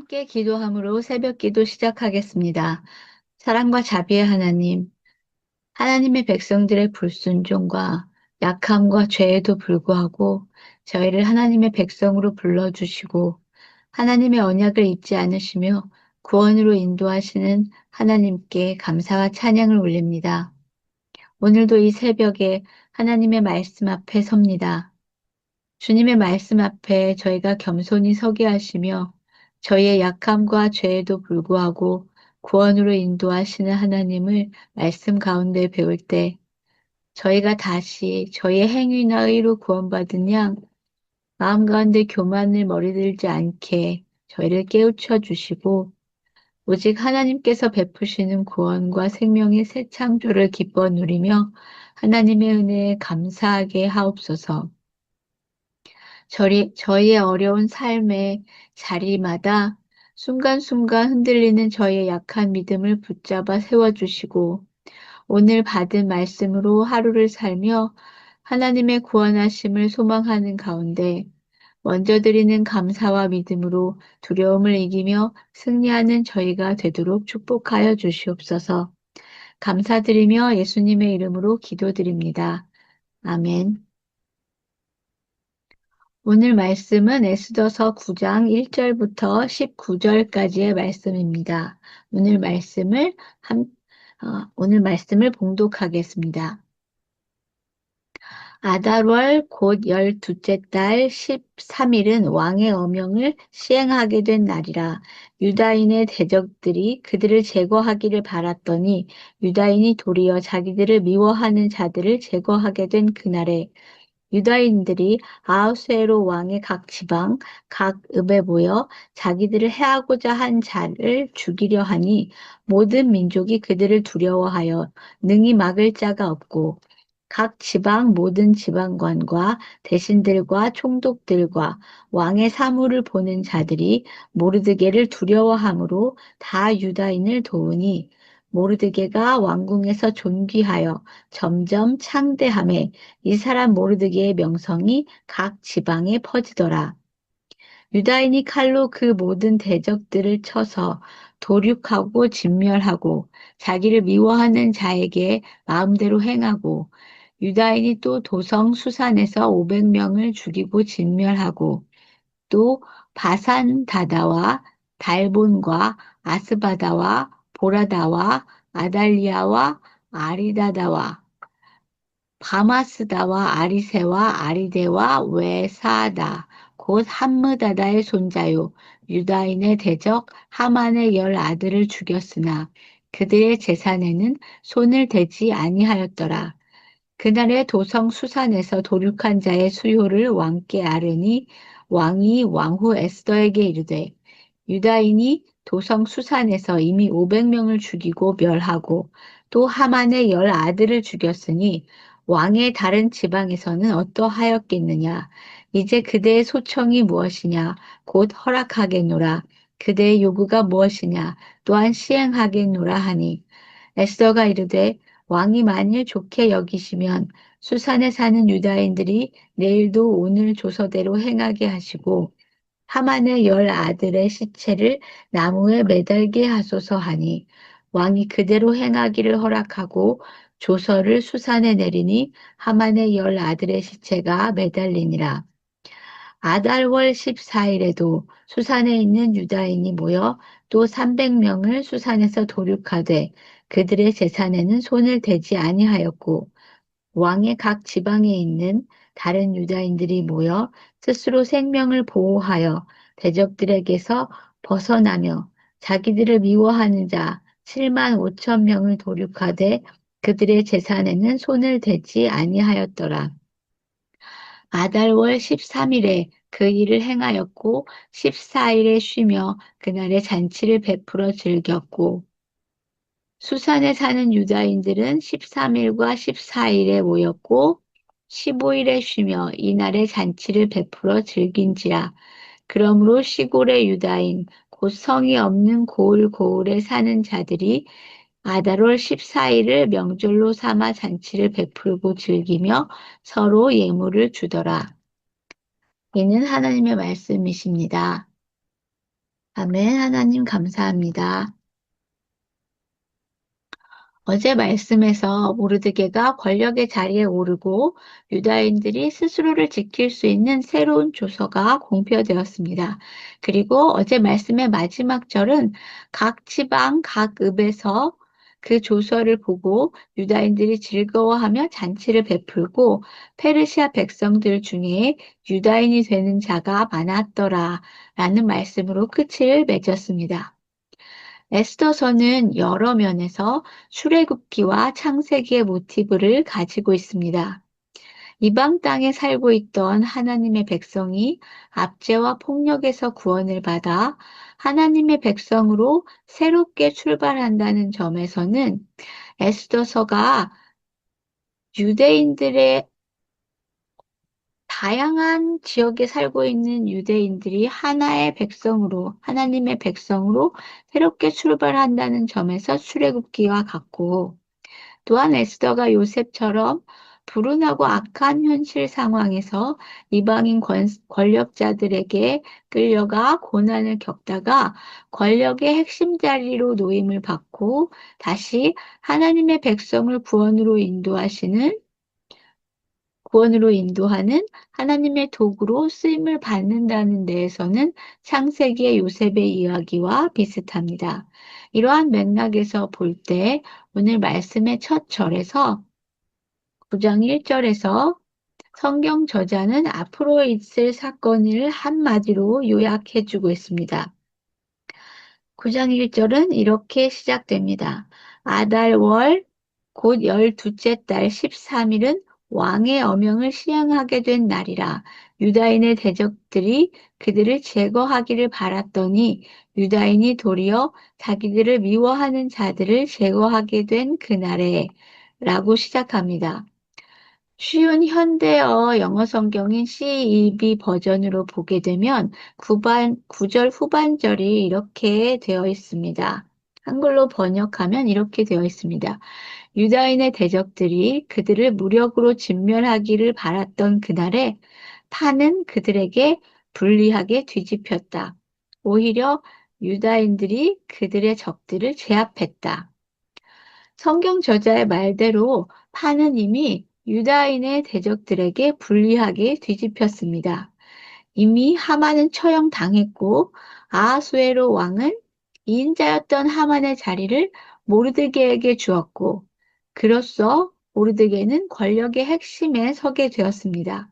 함께 기도함으로 새벽 기도 시작하겠습니다. 사랑과 자비의 하나님, 하나님의 백성들의 불순종과 약함과 죄에도 불구하고 저희를 하나님의 백성으로 불러주시고 하나님의 언약을 잊지 않으시며 구원으로 인도하시는 하나님께 감사와 찬양을 올립니다. 오늘도 이 새벽에 하나님의 말씀 앞에 섭니다. 주님의 말씀 앞에 저희가 겸손히 서게 하시며 저희의 약함과 죄에도 불구하고 구원으로 인도하시는 하나님을 말씀 가운데 배울 때 저희가 다시 저희의 행위나 의로 구원받은 양 마음 가운데 교만을 머리들지 않게 저희를 깨우쳐 주시고 오직 하나님께서 베푸시는 구원과 생명의 새 창조를 기뻐 누리며 하나님의 은혜에 감사하게 하옵소서. 저희의 어려운 삶의 자리마다 순간순간 흔들리는 저희의 약한 믿음을 붙잡아 세워주시고 오늘 받은 말씀으로 하루를 살며 하나님의 구원하심을 소망하는 가운데 먼저 드리는 감사와 믿음으로 두려움을 이기며 승리하는 저희가 되도록 축복하여 주시옵소서. 감사드리며 예수님의 이름으로 기도드립니다. 아멘. 오늘 말씀은 에스더서 9장 1절부터 19절까지의 말씀입니다. 오늘 말씀을 오늘 말씀을 봉독하겠습니다. 아달월 곧 12째 달 13일은 왕의 어명을 시행하게 된 날이라. 유다인의 대적들이 그들을 제거하기를 바랐더니 유다인이 도리어 자기들을 미워하는 자들을 제거하게 된 그날에 유다인들이 아하수에로 왕의 각 지방, 각 읍에 모여 자기들을 해하고자 한 자를 죽이려 하니 모든 민족이 그들을 두려워하여 능히 막을 자가 없고 각 지방 모든 지방관과 대신들과 총독들과 왕의 사무를 보는 자들이 모르드게를 두려워함으로 다 유다인을 도우니 모르드게가 왕궁에서 존귀하여 점점 창대함에 이 사람 모르드게의 명성이 각 지방에 퍼지더라. 유다인이 칼로 그 모든 대적들을 쳐서 도륙하고 진멸하고 자기를 미워하는 자에게 마음대로 행하고 유다인이 또 도성 수산에서 500명을 죽이고 진멸하고 또 바산 다다와 달본과 아스바다와 보라다와 아달리아와 아리다다와 바마스다와 아리세와 아리데와 외사다 곧 함므다다의 손자요 유다인의 대적 하만의 10 아들을 죽였으나 그들의 재산에는 손을 대지 아니하였더라. 그날에 도성 수산에서 도륙한 자의 수요를 왕께 아르니 왕이 왕후 에스더에게 이르되 유다인이 도성 수산에서 이미 500명을 죽이고 멸하고 또 하만의 10 아들을 죽였으니 왕의 다른 지방에서는 어떠하였겠느냐. 이제 그대의 소청이 무엇이냐. 곧 허락하겠노라. 그대의 요구가 무엇이냐. 또한 시행하겠노라 하니 에스더가 이르되 왕이 만일 좋게 여기시면 수산에 사는 유다인들이 내일도 오늘 조서대로 행하게 하시고 하만의 10 아들의 시체를 나무에 매달게 하소서 하니 왕이 그대로 행하기를 허락하고 조서를 수산에 내리니 하만의 10 아들의 시체가 매달리니라. 아달월 14일에도 수산에 있는 유다인이 모여 또 300명을 수산에서 도륙하되 그들의 재산에는 손을 대지 아니하였고 왕의 각 지방에 있는 다른 유다인들이 모여 스스로 생명을 보호하여 대적들에게서 벗어나며 자기들을 미워하는 자 7만 5천 명을 도륙하되 그들의 재산에는 손을 대지 아니하였더라. 아달월 13일에 그 일을 행하였고 14일에 쉬며 그날의 잔치를 베풀어 즐겼고 수산에 사는 유다인들은 13일과 14일에 모였고 15일에 쉬며 이날의 잔치를 베풀어 즐긴지라. 그러므로 시골의 유다인 곧 성이 없는 고을고을에 사는 자들이 아달월 14일을 명절로 삼아 잔치를 베풀고 즐기며 서로 예물을 주더라. 이는 하나님의 말씀이십니다. 아멘. 하나님 감사합니다. 어제 말씀에서 모르드게가 권력의 자리에 오르고 유다인들이 스스로를 지킬 수 있는 새로운 조서가 공표되었습니다. 그리고 어제 말씀의 마지막 절은 각 지방, 각 읍에서 그 조서를 보고 유다인들이 즐거워하며 잔치를 베풀고 페르시아 백성들 중에 유다인이 되는 자가 많았더라 라는 말씀으로 끝을 맺었습니다. 에스더서는 여러 면에서 출애굽기와 창세기의 모티브를 가지고 있습니다. 이방 땅에 살고 있던 하나님의 백성이 압제와 폭력에서 구원을 받아 하나님의 백성으로 새롭게 출발한다는 점에서는 에스더서가 유대인들의 다양한 지역에 살고 있는 유대인들이 하나의 백성으로, 하나님의 백성으로 새롭게 출발한다는 점에서 출애굽기와 같고, 또한 에스더가 요셉처럼 불운하고 악한 현실 상황에서 이방인 권력자들에게 끌려가 고난을 겪다가 권력의 핵심 자리로 노임을 받고 다시 하나님의 백성을 구원으로 인도하는 하나님의 도구로 쓰임을 받는다는 데에서는 창세기의 요셉의 이야기와 비슷합니다. 이러한 맥락에서 볼 때 오늘 말씀의 첫 절에서 9장 1절에서 성경 저자는 앞으로 있을 사건을 한마디로 요약해주고 있습니다. 9장 1절은 이렇게 시작됩니다. 아달월 곧 12째 달 13일은 왕의 어명을 시행하게 된 날이라. 유다인의 대적들이 그들을 제거하기를 바랐더니 유다인이 도리어 자기들을 미워하는 자들을 제거하게 된 그날에 라고 시작합니다. 쉬운 현대어 영어 성경인 CEB 버전으로 보게 되면 9절 후반절이 이렇게 되어 있습니다. 한글로 번역하면 이렇게 되어 있습니다. 유다인의 대적들이 그들을 무력으로 진멸하기를 바랐던 그날에 판은 그들에게 불리하게 뒤집혔다. 오히려 유다인들이 그들의 적들을 제압했다. 성경 저자의 말대로 판은 이미 유다인의 대적들에게 불리하게 뒤집혔습니다. 이미 하만은 처형당했고 아하수에로 왕은 이인자였던 하만의 자리를 모르드게에게 주었고 그로써 모르드게는 권력의 핵심에 서게 되었습니다.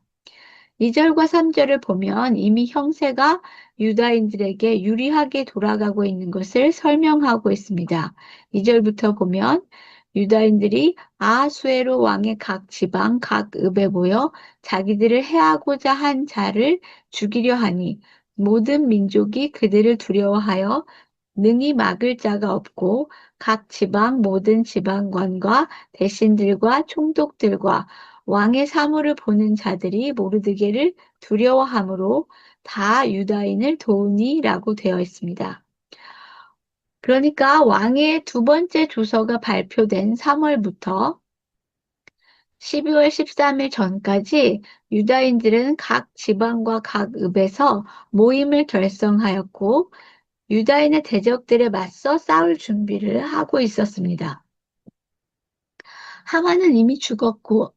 2절과 3절을 보면 이미 형세가 유다인들에게 유리하게 돌아가고 있는 것을 설명하고 있습니다. 2절부터 보면 유다인들이 아하수에로 왕의 각 지방, 각 읍에 모여 자기들을 해하고자 한 자를 죽이려 하니 모든 민족이 그들을 두려워하여 능히 막을 자가 없고 각 지방 모든 지방관과 대신들과 총독들과 왕의 사물을 보는 자들이 모르드게를 두려워하므로 다 유다인을 도우니라고 되어 있습니다. 그러니까 왕의 두 번째 조서가 발표된 3월부터 12월 13일 전까지 유다인들은 각 지방과 각 읍에서 모임을 결성하였고 유다인의 대적들에 맞서 싸울 준비를 하고 있었습니다. 하만은 이미 죽었고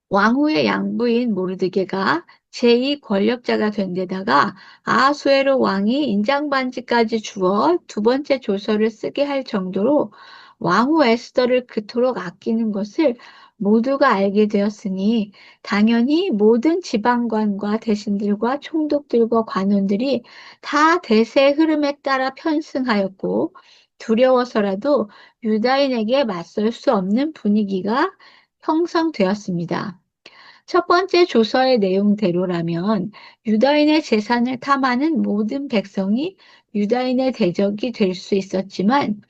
왕후의 양부인 모르드게가 제2 권력자가 된 데다가 아하수에로 왕이 인장반지까지 주어 두 번째 조서를 쓰게 할 정도로 왕후 에스더를 그토록 아끼는 것을 모두가 알게 되었으니 당연히 모든 지방관과 대신들과 총독들과 관원들이 다 대세의 흐름에 따라 편승하였고 두려워서라도 유다인에게 맞설 수 없는 분위기가 형성되었습니다. 첫 번째 조서의 내용대로라면 유다인의 재산을 탐하는 모든 백성이 유다인의 대적이 될 수 있었지만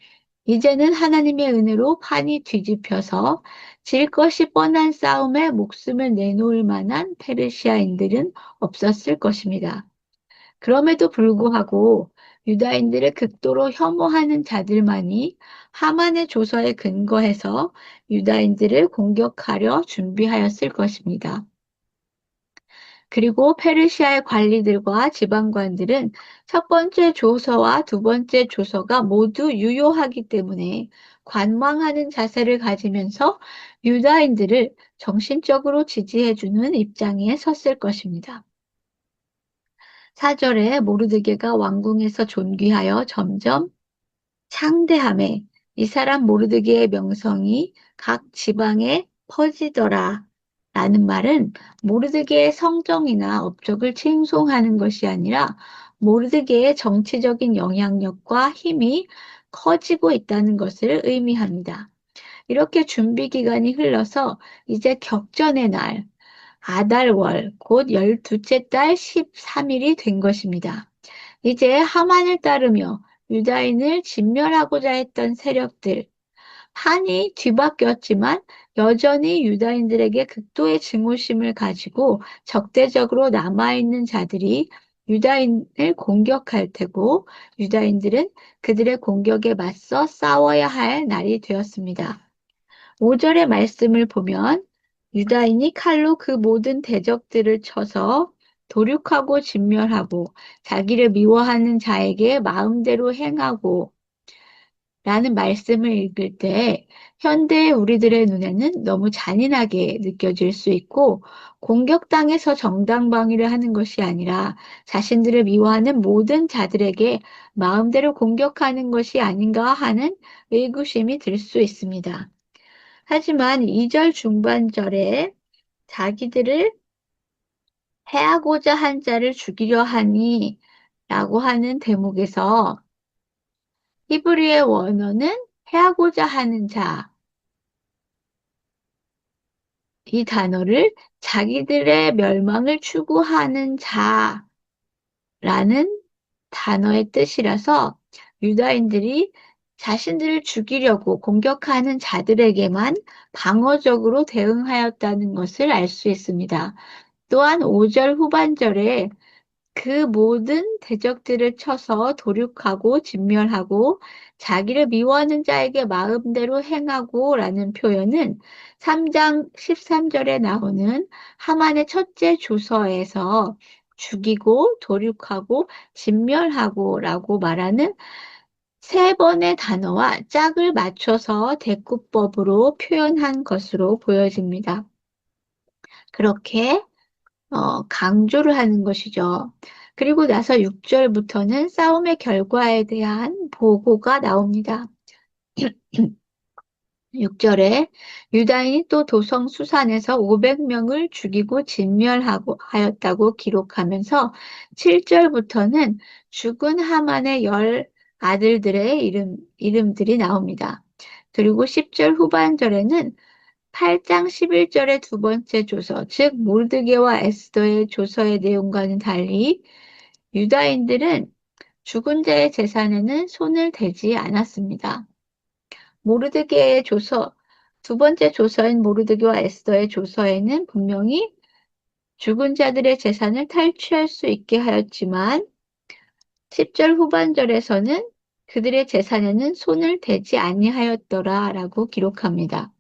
이제는 하나님의 은혜로 판이 뒤집혀서 질 것이 뻔한 싸움에 목숨을 내놓을 만한 페르시아인들은 없었을 것입니다. 그럼에도 불구하고 유다인들을 극도로 혐오하는 자들만이 하만의 조서에 근거해서 유다인들을 공격하려 준비하였을 것입니다. 그리고 페르시아의 관리들과 지방관들은 첫 번째 조서와 두 번째 조서가 모두 유효하기 때문에 관망하는 자세를 가지면서 유다인들을 정신적으로 지지해주는 입장에 섰을 것입니다. 4절에 모르드게가 왕궁에서 존귀하여 점점 창대함에 이 사람 모르드게의 명성이 각 지방에 퍼지더라. 라는 말은 모르드게의 성정이나 업적을 칭송하는 것이 아니라 모르드게의 정치적인 영향력과 힘이 커지고 있다는 것을 의미합니다. 이렇게 준비 기간이 흘러서 이제 격전의 날, 아달월, 곧 12째 달 13일이 된 것입니다. 이제 하만을 따르며 유다인을 진멸하고자 했던 세력들, 판이 뒤바뀌었지만 여전히 유다인들에게 극도의 증오심을 가지고 적대적으로 남아있는 자들이 유다인을 공격할 테고 유다인들은 그들의 공격에 맞서 싸워야 할 날이 되었습니다. 5절의 말씀을 보면 유다인이 칼로 그 모든 대적들을 쳐서 도륙하고 진멸하고 자기를 미워하는 자에게 마음대로 행하고 라는 말씀을 읽을 때 현대의 우리들의 눈에는 너무 잔인하게 느껴질 수 있고 공격당해서 정당방위를 하는 것이 아니라 자신들을 미워하는 모든 자들에게 마음대로 공격하는 것이 아닌가 하는 의구심이 들 수 있습니다. 하지만 2절 중반절에 자기들을 해하고자 한 자를 죽이려 하니 라고 하는 대목에서 히브리의 원어는 해하고자 하는 자, 이 단어를 자기들의 멸망을 추구하는 자라는 단어의 뜻이라서 유다인들이 자신들을 죽이려고 공격하는 자들에게만 방어적으로 대응하였다는 것을 알 수 있습니다. 또한 5절 후반절에 그 모든 대적들을 쳐서 도륙하고 진멸하고 자기를 미워하는 자에게 마음대로 행하고 라는 표현은 3장 13절에 나오는 하만의 첫째 조서에서 죽이고 도륙하고 진멸하고 라고 말하는 세 번의 단어와 짝을 맞춰서 대꾸법으로 표현한 것으로 보여집니다. 그렇게 강조를 하는 것이죠. 그리고 나서 6절부터는 싸움의 결과에 대한 보고가 나옵니다. 6절에 유다인이 또 도성 수산에서 500명을 죽이고 진멸하고 하였다고 기록하면서 7절부터는 죽은 하만의 10아들들의 이름들이 나옵니다. 그리고 10절 후반절에는 8장 11절의 두 번째 조서, 즉 몰드게와 에스더의 조서의 내용과는 달리 유다인들은 죽은 자의 재산에는 손을 대지 않았습니다. 모르드게의 조서, 두 번째 조서인 모르드게와 에스더의 조서에는 분명히 죽은 자들의 재산을 탈취할 수 있게 하였지만 10절 후반절에서는 그들의 재산에는 손을 대지 아니하였더라라고 기록합니다.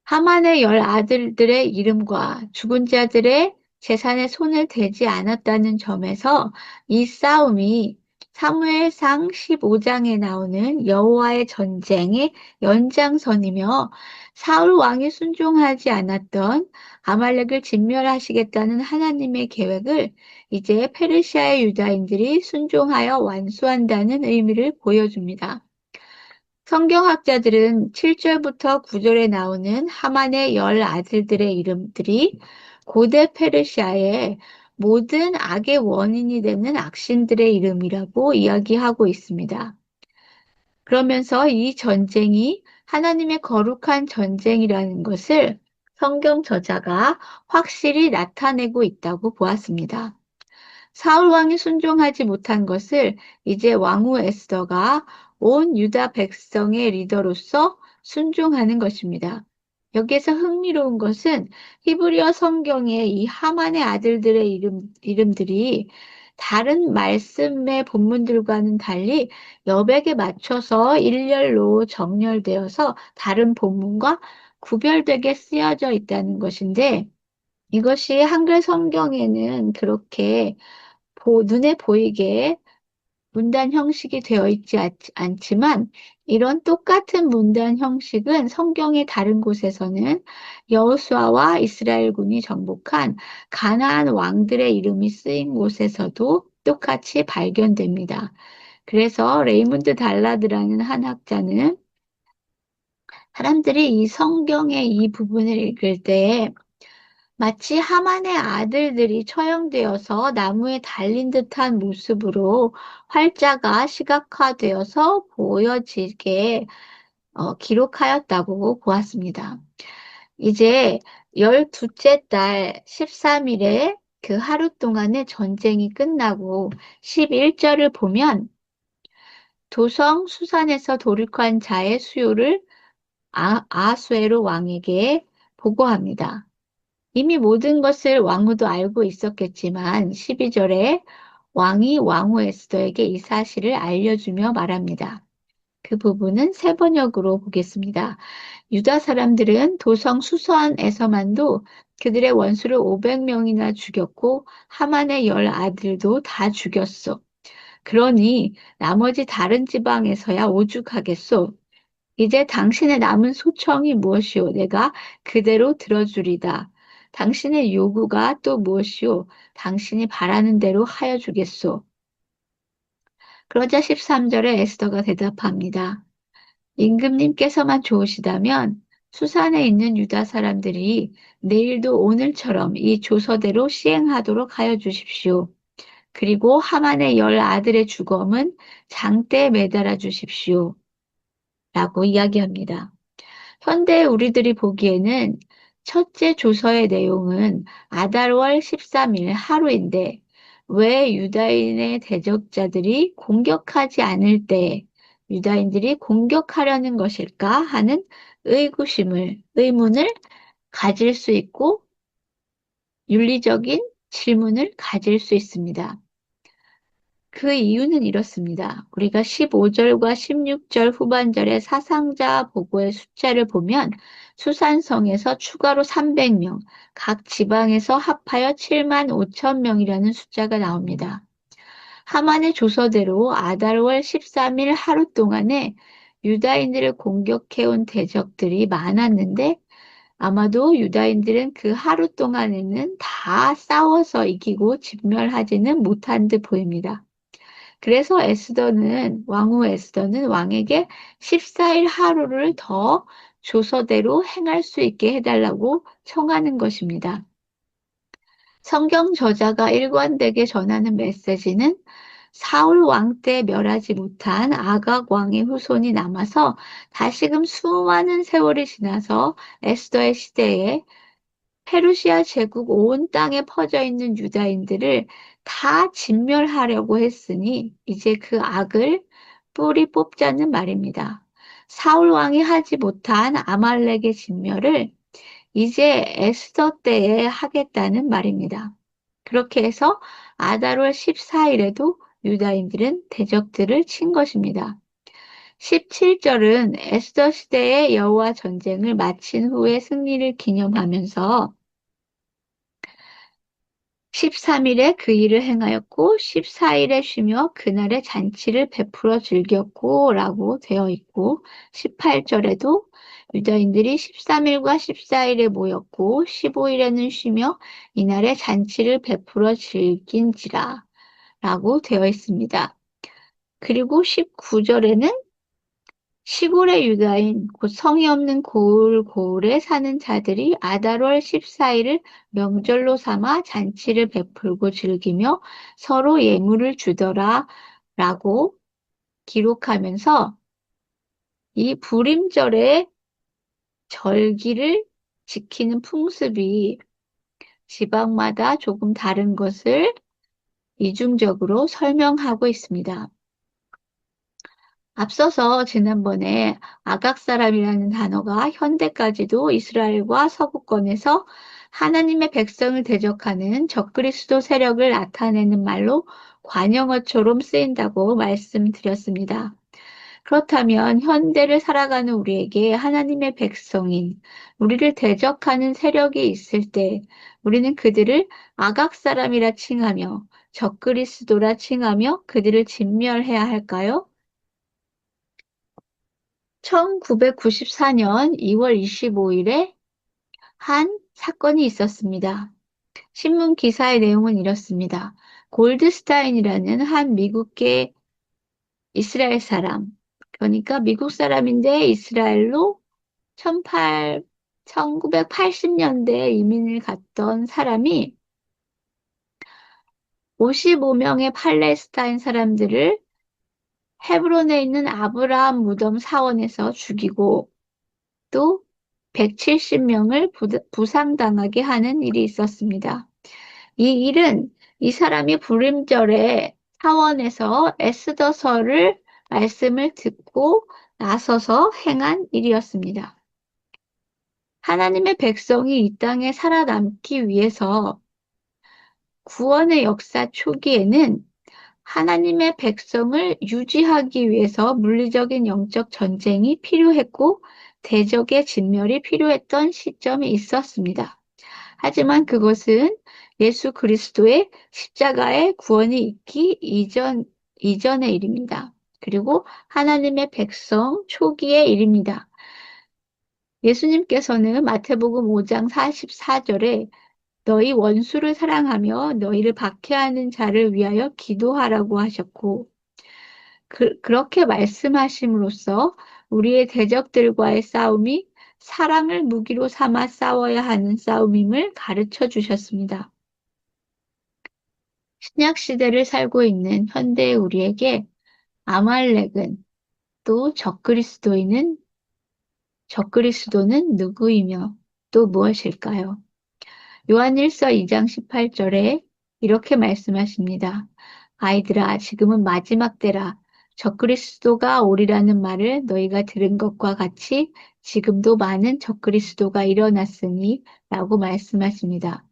하만의 10아들들의 이름과 죽은 자들의 재산에 손을 대지 않았다는 점에서 이 싸움이 사무엘상 15장에 나오는 여호와의 전쟁의 연장선이며 사울 왕이 순종하지 않았던 아말렉을 진멸하시겠다는 하나님의 계획을 이제 페르시아의 유다인들이 순종하여 완수한다는 의미를 보여줍니다. 성경학자들은 7절부터 9절에 나오는 하만의 10아들들의 이름들이 고대 페르시아의 모든 악의 원인이 되는 악신들의 이름이라고 이야기하고 있습니다. 그러면서 이 전쟁이 하나님의 거룩한 전쟁이라는 것을 성경 저자가 확실히 나타내고 있다고 보았습니다. 사울 왕이 순종하지 못한 것을 이제 왕후 에스더가 온 유다 백성의 리더로서 순종하는 것입니다. 여기에서 흥미로운 것은 히브리어 성경의 이 하만의 아들들의 이름들이 다른 말씀의 본문들과는 달리 여백에 맞춰서 일렬로 정렬되어서 다른 본문과 구별되게 쓰여져 있다는 것인데 이것이 한글 성경에는 그렇게 눈에 보이게 문단 형식이 되어 있지 않지만 이런 똑같은 문단 형식은 성경의 다른 곳에서는 여호수아와 이스라엘군이 정복한 가나안 왕들의 이름이 쓰인 곳에서도 똑같이 발견됩니다. 그래서 레이문드 달라드라는 한 학자는 사람들이 이 성경의 이 부분을 읽을 때 마치 하만의 아들들이 처형되어서 나무에 달린 듯한 모습으로 활자가 시각화되어서 보여지게 기록하였다고 보았습니다. 이제 12째 달 13일에 그 하루 동안의 전쟁이 끝나고 11절을 보면 도성 수산에서 도륙한 자의 수요를 아수에로 왕에게 보고합니다. 이미 모든 것을 왕후도 알고 있었겠지만 12절에 왕이 왕후 에스더에게 이 사실을 알려주며 말합니다. 그 부분은 세 번역으로 보겠습니다. 유다 사람들은 도성 수선에서만도 그들의 원수를 500명이나 죽였고 하만의 10 아들도 다 죽였소. 그러니 나머지 다른 지방에서야 오죽하겠소. 이제 당신의 남은 소청이 무엇이오? 내가 그대로 들어주리다. 당신의 요구가 또 무엇이오? 당신이 바라는 대로 하여 주겠소. 그러자 13절에 에스더가 대답합니다. 임금님께서만 좋으시다면 수산에 있는 유다 사람들이 내일도 오늘처럼 이 조서대로 시행하도록 하여 주십시오. 그리고 하만의 10 아들의 주검은 장대에 매달아 주십시오. 라고 이야기합니다. 현대 우리들이 보기에는 첫째 조서의 내용은 아달월 13일 하루인데 왜 유다인의 대적자들이 공격하지 않을 때 유다인들이 공격하려는 것일까 하는 의문을 가질 수 있고 윤리적인 질문을 가질 수 있습니다. 그 이유는 이렇습니다. 우리가 15절과 16절 후반절의 사상자 보고의 숫자를 보면 수산성에서 추가로 300명, 각 지방에서 합하여 7만 5천 명이라는 숫자가 나옵니다. 하만의 조서대로 아달월 13일 하루 동안에 유다인들을 공격해온 대적들이 많았는데 아마도 유다인들은 그 하루 동안에는 다 싸워서 이기고 진멸하지는 못한 듯 보입니다. 그래서 왕후 에스더는 왕에게 14일 하루를 더 조서대로 행할 수 있게 해달라고 청하는 것입니다. 성경 저자가 일관되게 전하는 메시지는 사울 왕 때 멸하지 못한 아각 왕의 후손이 남아서 다시금 수많은 세월이 지나서 에스더의 시대에 페르시아 제국 온 땅에 퍼져 있는 유다인들을 다 진멸하려고 했으니 이제 그 악을 뿌리 뽑자는 말입니다. 사울 왕이 하지 못한 아말렉의 진멸을 이제 에스더 때에 하겠다는 말입니다. 그렇게 해서 아달월 14일에도 유다인들은 대적들을 친 것입니다. 17절은 에스더 시대의 여호와 전쟁을 마친 후의 승리를 기념하면서 13일에 그 일을 행하였고 14일에 쉬며 그날의 잔치를 베풀어 즐겼고 라고 되어 있고 18절에도 유다인들이 13일과 14일에 모였고 15일에는 쉬며 이날의 잔치를 베풀어 즐긴지라 라고 되어 있습니다. 그리고 19절에는 시골의 유다인, 곧 성이 없는 고을에 사는 자들이 아달월 14일을 명절로 삼아 잔치를 베풀고 즐기며 서로 예물을 주더라 라고 기록하면서 이 불임절의 절기를 지키는 풍습이 지방마다 조금 다른 것을 이중적으로 설명하고 있습니다. 앞서서 지난번에 아각 사람이라는 단어가 현대까지도 이스라엘과 서구권에서 하나님의 백성을 대적하는 적그리스도 세력을 나타내는 말로 관용어처럼 쓰인다고 말씀드렸습니다. 그렇다면 현대를 살아가는 우리에게 하나님의 백성인 우리를 대적하는 세력이 있을 때 우리는 그들을 악악 사람이라 칭하며 적그리스도라 칭하며 그들을 진멸해야 할까요? 1994년 2월 25일에 한 사건이 있었습니다. 신문 기사의 내용은 이렇습니다. 골드스타인이라는 한 미국계 이스라엘 사람, 그러니까 미국 사람인데 이스라엘로 1980년대에 이민을 갔던 사람이 55명의 팔레스타인 사람들을 헤브론에 있는 아브라함 무덤 사원에서 죽이고 또 170명을 부상당하게 하는 일이 있었습니다. 이 일은 이 사람이 불임절에 사원에서 에스더서를 말씀을 듣고 나서서 행한 일이었습니다. 하나님의 백성이 이 땅에 살아남기 위해서 구원의 역사 초기에는 하나님의 백성을 유지하기 위해서 물리적인 영적 전쟁이 필요했고 대적의 진멸이 필요했던 시점이 있었습니다. 하지만 그것은 예수 그리스도의 십자가의 구원이 있기 이전의 일입니다. 그리고 하나님의 백성 초기의 일입니다. 예수님께서는 마태복음 5장 44절에 너희 원수를 사랑하며 너희를 박해하는 자를 위하여 기도하라고 하셨고, 그렇게 말씀하심으로써 우리의 대적들과의 싸움이 사랑을 무기로 삼아 싸워야 하는 싸움임을 가르쳐 주셨습니다. 신약 시대를 살고 있는 현대의 우리에게 아말렉은 또 적그리스도는 누구이며 또 무엇일까요? 요한일서 2장 18절에 이렇게 말씀하십니다. 아이들아, 지금은 마지막 때라. 적그리스도가 오리라는 말을 너희가 들은 것과 같이 지금도 많은 적그리스도가 일어났으니 라고 말씀하십니다.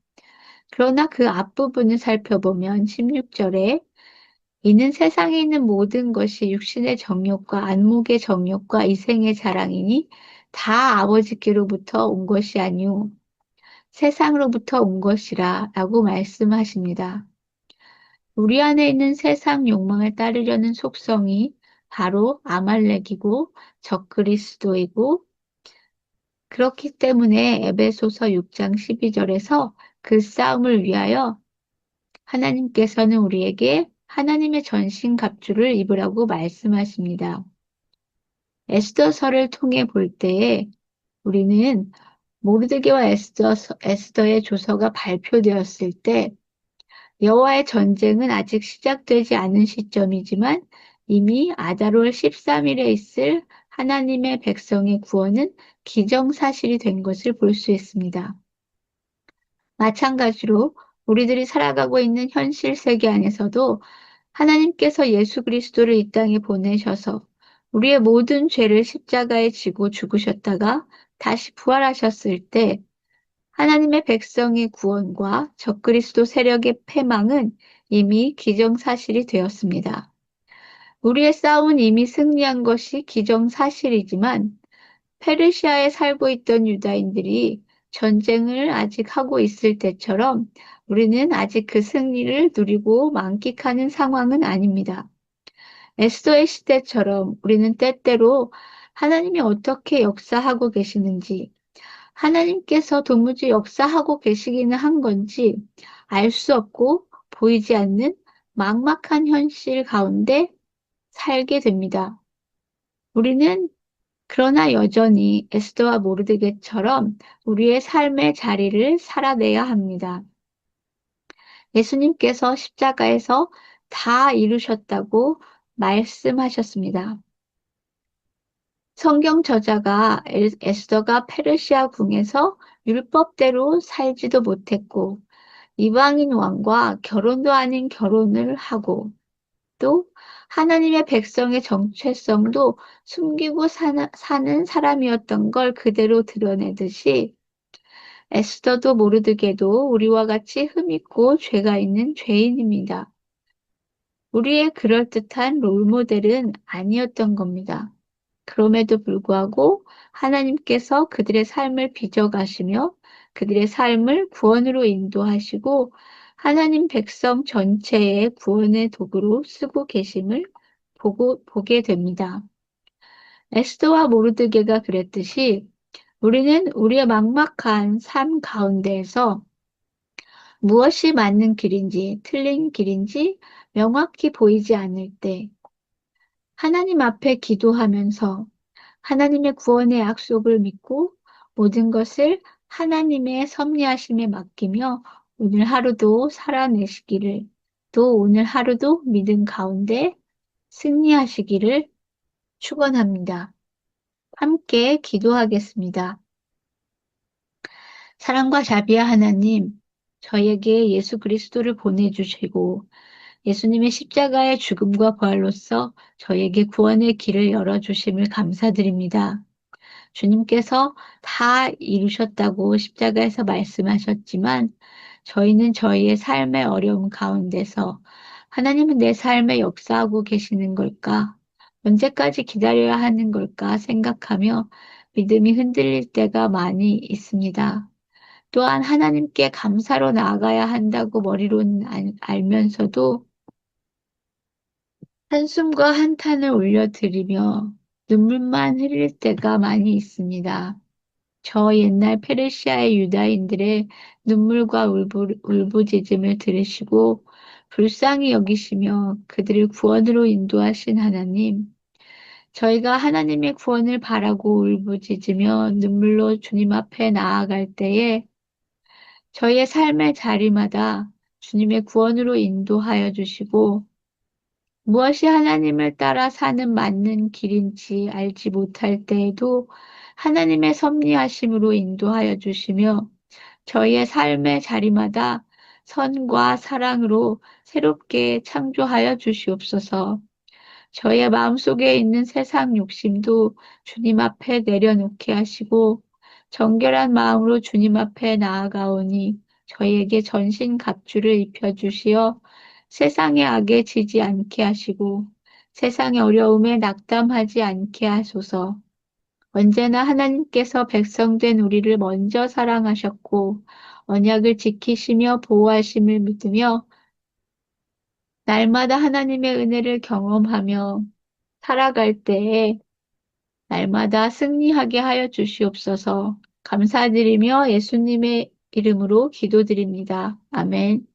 그러나 그 앞부분을 살펴보면 16절에 이는 세상에 있는 모든 것이 육신의 정욕과 안목의 정욕과 이생의 자랑이니 다 아버지께로부터 온 것이 아니오 세상으로부터 온 것이라 라고 말씀하십니다. 우리 안에 있는 세상 욕망을 따르려는 속성이 바로 아말렉이고 적그리스도이고 그렇기 때문에 에베소서 6장 12절에서 그 싸움을 위하여 하나님께서는 우리에게 하나님의 전신갑주를 입으라고 말씀하십니다. 에스더서를 통해 볼 때에 우리는 모르드게와 에스더의 조서가 발표되었을 때 여호와의 전쟁은 아직 시작되지 않은 시점이지만 이미 아다롤 13일에 있을 하나님의 백성의 구원은 기정사실이 된 것을 볼 수 있습니다. 마찬가지로 우리들이 살아가고 있는 현실 세계 안에서도 하나님께서 예수 그리스도를 이 땅에 보내셔서 우리의 모든 죄를 십자가에 지고 죽으셨다가 다시 부활하셨을 때 하나님의 백성의 구원과 적그리스도 세력의 패망은 이미 기정사실이 되었습니다. 우리의 싸움은 이미 승리한 것이 기정사실이지만 페르시아에 살고 있던 유다인들이 전쟁을 아직 하고 있을 때처럼 우리는 아직 그 승리를 누리고 만끽하는 상황은 아닙니다. 에스더의 시대처럼 우리는 때때로 하나님이 어떻게 역사하고 계시는지, 하나님께서 도무지 역사하고 계시기는 한 건지 알 수 없고 보이지 않는 막막한 현실 가운데 살게 됩니다. 우리는 그러나 여전히 에스더와 모르드게처럼 우리의 삶의 자리를 살아내야 합니다. 예수님께서 십자가에서 다 이루셨다고 말씀하셨습니다. 성경 저자가 에스더가 페르시아 궁에서 율법대로 살지도 못했고 이방인 왕과 결혼도 아닌 결혼을 하고 또 하나님의 백성의 정체성도 숨기고 사는 사람이었던 걸 그대로 드러내듯이 에스더도 모르드게도 우리와 같이 흠 있고 죄가 있는 죄인입니다. 우리의 그럴듯한 롤모델은 아니었던 겁니다. 그럼에도 불구하고 하나님께서 그들의 삶을 빚어가시며 그들의 삶을 구원으로 인도하시고 하나님 백성 전체의 구원의 도구로 쓰고 계심을 보게 됩니다. 에스더와 모르드게가 그랬듯이 우리는 우리의 막막한 삶 가운데에서 무엇이 맞는 길인지 틀린 길인지 명확히 보이지 않을 때 하나님 앞에 기도하면서 하나님의 구원의 약속을 믿고 모든 것을 하나님의 섭리하심에 맡기며 오늘 하루도 살아내시기를 또 오늘 하루도 믿음 가운데 승리하시기를 축원합니다. 함께 기도하겠습니다. 사랑과 자비와 하나님, 저에게 예수 그리스도를 보내주시고 예수님의 십자가의 죽음과 부활로서 저에게 구원의 길을 열어주심을 감사드립니다. 주님께서 다 이루셨다고 십자가에서 말씀하셨지만 저희는 저희의 삶의 어려움 가운데서 하나님은 내 삶에 역사하고 계시는 걸까? 언제까지 기다려야 하는 걸까 생각하며 믿음이 흔들릴 때가 많이 있습니다. 또한 하나님께 감사로 나아가야 한다고 머리로는 알면서도 한숨과 한탄을 올려드리며 눈물만 흘릴 때가 많이 있습니다. 저 옛날 페르시아의 유다인들의 눈물과 울부짖음을 들으시고 불쌍히 여기시며 그들을 구원으로 인도하신 하나님, 저희가 하나님의 구원을 바라고 울부짖으며 눈물로 주님 앞에 나아갈 때에 저희의 삶의 자리마다 주님의 구원으로 인도하여 주시고 무엇이 하나님을 따라 사는 맞는 길인지 알지 못할 때에도 하나님의 섭리하심으로 인도하여 주시며 저희의 삶의 자리마다 선과 사랑으로 새롭게 창조하여 주시옵소서. 저희의 마음속에 있는 세상 욕심도 주님 앞에 내려놓게 하시고 정결한 마음으로 주님 앞에 나아가오니 저희에게 전신 갑주를 입혀 주시어 세상의 악에 지지 않게 하시고 세상의 어려움에 낙담하지 않게 하소서. 언제나 하나님께서 백성된 우리를 먼저 사랑하셨고 언약을 지키시며 보호하심을 믿으며 날마다 하나님의 은혜를 경험하며 살아갈 때에 날마다 승리하게 하여 주시옵소서. 감사드리며 예수님의 이름으로 기도드립니다. 아멘.